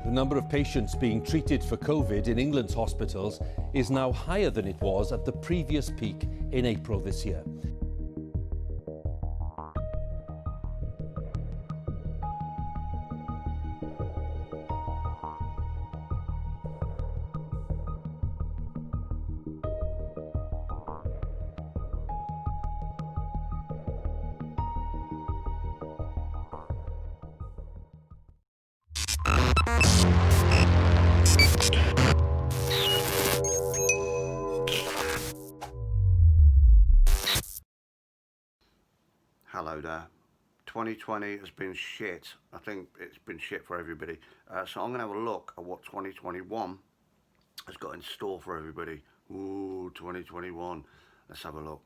The number of patients being treated for COVID in England's hospitals is now higher than it was at the previous peak in April this year. Hello there. 2020 has been shit. I think it's been shit for everybody. So I'm going to have a look at what 2021 has got in store for everybody. Ooh, 2021. Let's have a look.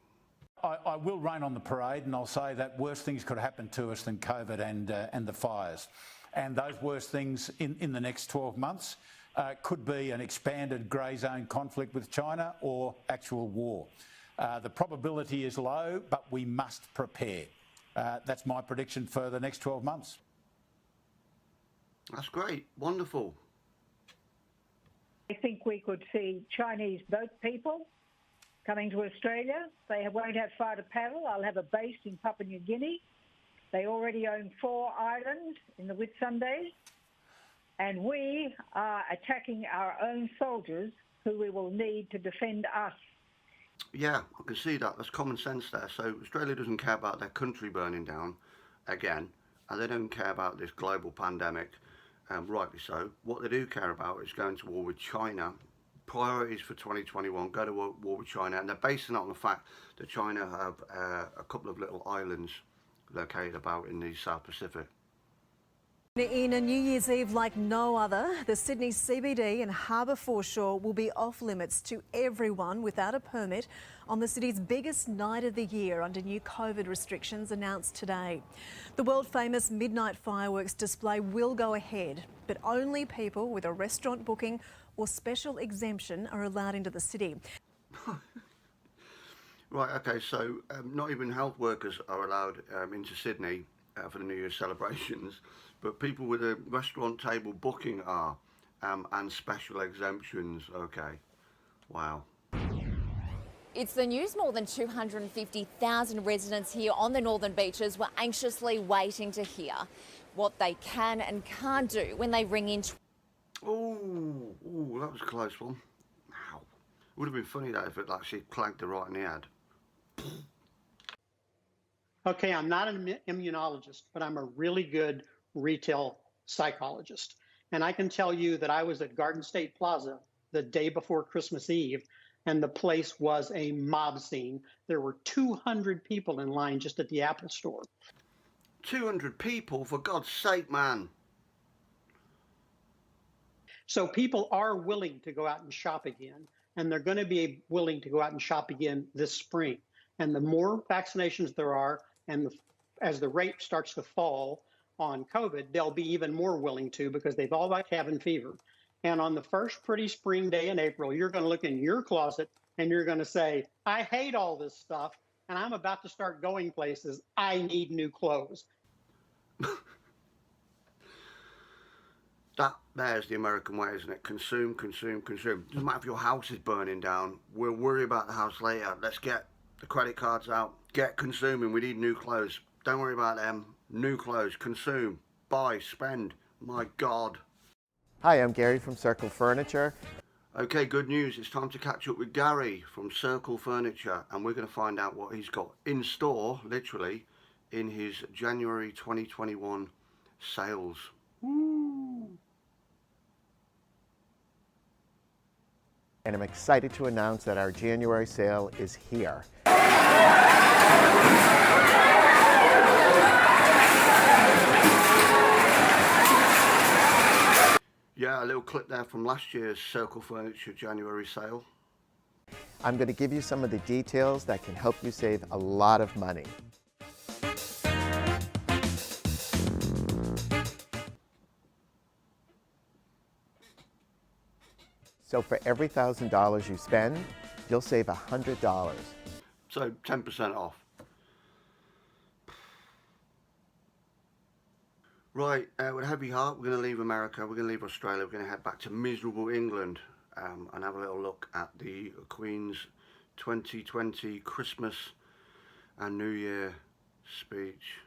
I will rain on the parade, and I'll say that worse things could happen to us than COVID and the fires. And those worst things in the next 12 months could be an expanded grey zone conflict with China or actual war. The probability is low, but we must prepare. That's my prediction for the next 12 months. That's great. Wonderful. I think we could see Chinese boat people coming to Australia. They won't have far to paddle. I'll have a base in Papua New Guinea. They already own 4 islands in the Whitsundays. And we are attacking our own soldiers who we will need to defend us. Yeah, I can see that. There's common sense there. So Australia doesn't care about their country burning down again, and they don't care about this global pandemic, rightly so. What they do care about is going to war with China. Priorities for 2021, go to war with China, and they're basing it on the fact that China have a couple of little islands located about in the South Pacific. In a New Year's Eve like no other, the Sydney CBD and Harbour Foreshore will be off limits to everyone without a permit on the city's biggest night of the year under new COVID restrictions announced today. The world-famous midnight fireworks display will go ahead, but only people with a restaurant booking or special exemption are allowed into the city. Right, okay, so not even health workers are allowed into Sydney for the New Year's celebrations, but people with a restaurant table booking are, and special exemptions. Okay, wow. It's the news. More than 250,000 residents here on the northern beaches were anxiously waiting to hear what they can and can't do when they ring in. Oh, that was a close one. Ow. Would have been funny though if it actually clanked her right in the head. Okay, I'm not an immunologist, but I'm a really good retail psychologist. And I can tell you that I was at Garden State Plaza the day before Christmas Eve, and the place was a mob scene. There were 200 people in line just at the Apple store. 200 people, for God's sake, man. So people are willing to go out and shop again, and they're going to be willing to go out and shop again this spring. And the more vaccinations there are, and as the rate starts to fall on COVID, they'll be even more willing to, because they've all got cabin fever. And on the first pretty spring day in April, you're going to look in your closet and you're going to say, I hate all this stuff, and I'm about to start going places. I need new clothes. That there's the American way, isn't it? Consume, consume, consume. Doesn't matter if your house is burning down. We'll worry about the house later. Let's get the credit cards out. Get consuming. We need new clothes. Don't worry about them. New clothes. Consume. Buy. Spend. My God. Hi, I'm Gary from Circle Furniture. Okay, good news. It's time to catch up with Gary from Circle Furniture, and we're going to find out what he's got in store, literally, in his January 2021 sales. Woo! And I'm excited to announce that our January sale is here. Yeah, a little clip there from last year's Circle Furniture January sale. I'm going to give you some of the details that can help you save a lot of money. So for every $1,000 you spend, you'll save $100. So 10% off. Right, with a heavy heart, we're going to leave America, we're going to leave Australia, we're going to head back to miserable England and have a little look at the Queen's 2020 Christmas and New Year speech.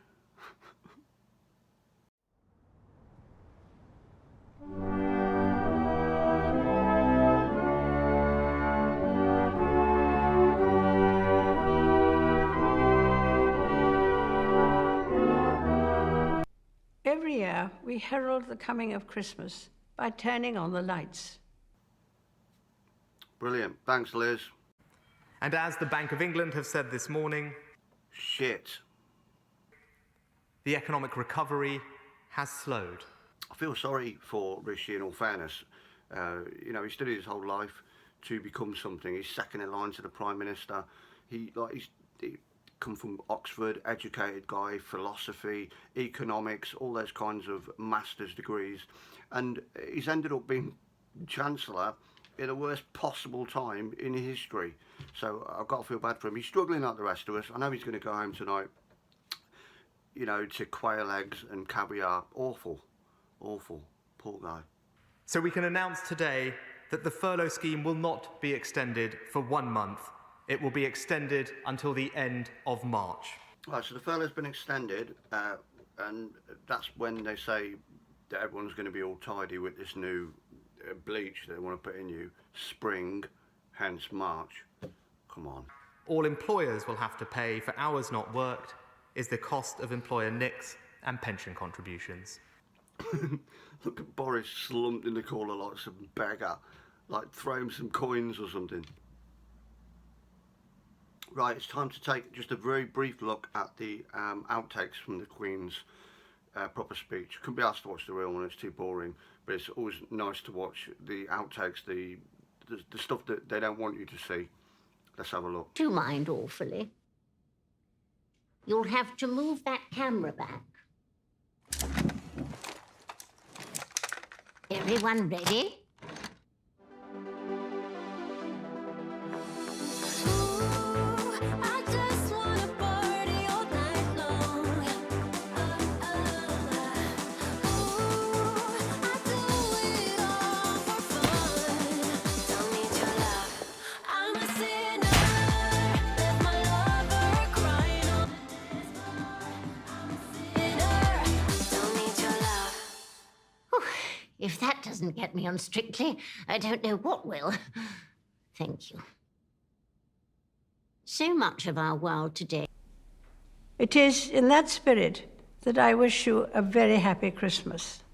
Every year, we herald the coming of Christmas by turning on the lights. Brilliant. Thanks, Liz. And as the Bank of England have said this morning, shit. The economic recovery has slowed. I feel sorry for Rishi in all fairness. You know, he studied his whole life to become something. He's second in line to the Prime Minister. He's come from Oxford, educated guy, philosophy, economics, all those kinds of master's degrees. And he's ended up being Chancellor in the worst possible time in history. So I've got to feel bad for him. He's struggling like the rest of us. I know he's going to go home tonight, you know, to quail eggs and caviar. Awful, awful, poor guy. So we can announce today that the furlough scheme will not be extended for 1 month. It will be extended until the end of March. Right, so the furlough's been extended, and that's when they say that everyone's going to be all tidy with this new bleach they want to put in you. Spring, hence March. Come on. All employers will have to pay for hours not worked is the cost of employer NICs and pension contributions. Look at Boris slumped in the corner like some beggar, like throw him some coins or something. Right, it's time to take just a very brief look at the outtakes from the Queen's proper speech. Couldn't be asked to watch the real one, it's too boring, but it's always nice to watch the outtakes, the stuff that they don't want you to see. Let's have a look. Do you mind awfully? You'll have to move that camera back. Everyone ready? If that doesn't get me on Strictly, I don't know what will. Thank you. So much of our world today. It is in that spirit that I wish you a very happy Christmas.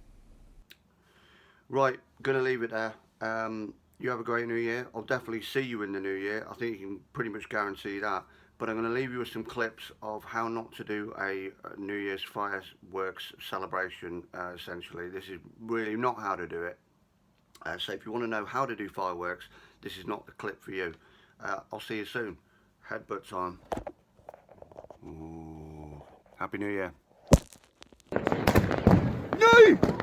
Right, gonna leave it there. You have a great New Year. I'll definitely see you in the New Year. I think you can pretty much guarantee that. But I'm going to leave you with some clips of how not to do a New Year's fireworks celebration, essentially. This is really not how to do it. So if you want to know how to do fireworks, this is not the clip for you. I'll see you soon. Headbutt time. Ooh. Happy New Year. No!